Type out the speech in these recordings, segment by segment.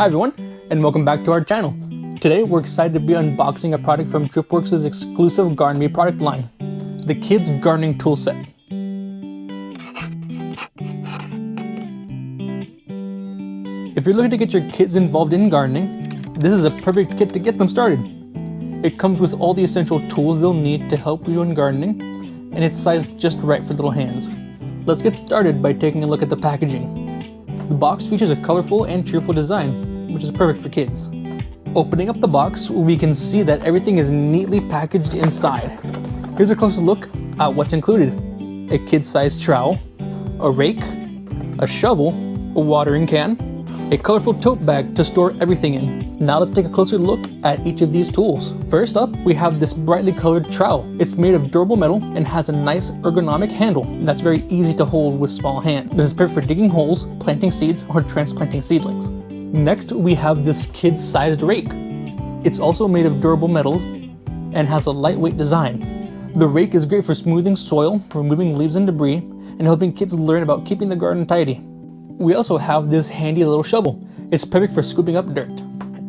Hi everyone, and welcome back to our channel. Today we're excited to be unboxing a product from DripWorks' exclusive Garden Bee product line, the Kids Gardening Tool Set. If you're looking to get your kids involved in gardening, this is a perfect kit to get them started. It comes with all the essential tools they'll need to help you in gardening, and it's sized just right for little hands. Let's get started by taking a look at the packaging. The box features a colorful and cheerful design, which is perfect for kids. Opening up the box, we can see that everything is neatly packaged inside. Here's a closer look at what's included. A kid-sized trowel, a rake, a shovel, a watering can, a colorful tote bag to store everything in. Now let's take a closer look at each of these tools. First up, we have this brightly colored trowel. It's made of durable metal and has a nice ergonomic handle that's very easy to hold with small hands. This is perfect for digging holes, planting seeds, or transplanting seedlings. Next, we have this kid-sized rake. It's also made of durable metal and has a lightweight design. The rake is great for smoothing soil, removing leaves and debris, and helping kids learn about keeping the garden tidy. We also have this handy little shovel. It's perfect for scooping up dirt.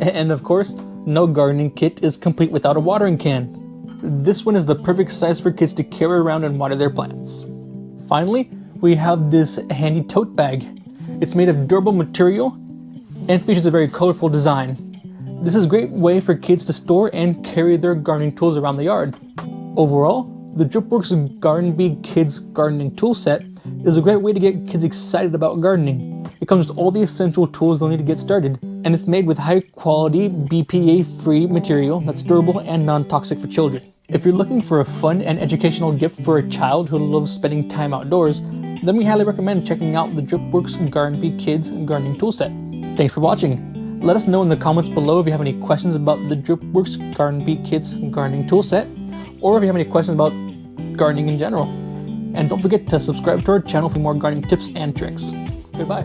And of course, no gardening kit is complete without a watering can. This one is the perfect size for kids to carry around and water their plants. Finally, we have this handy tote bag. It's made of durable material and features a very colorful design. This is a great way for kids to store and carry their gardening tools around the yard. Overall, the DripWorks Garden Bee Kids Gardening Tool Set is a great way to get kids excited about gardening. It comes with all the essential tools they'll need to get started, and it's made with high-quality, BPA-free material that's durable and non-toxic for children. If you're looking for a fun and educational gift for a child who loves spending time outdoors, then we highly recommend checking out the DripWorks Garden Bee Kids Gardening Tool Set. Thanks for watching. Let us know in the comments below if you have any questions about the DripWorks Garden Bee Kids Gardening Tool Set, or if you have any questions about gardening in general. And don't forget to subscribe to our channel for more gardening tips and tricks. Goodbye.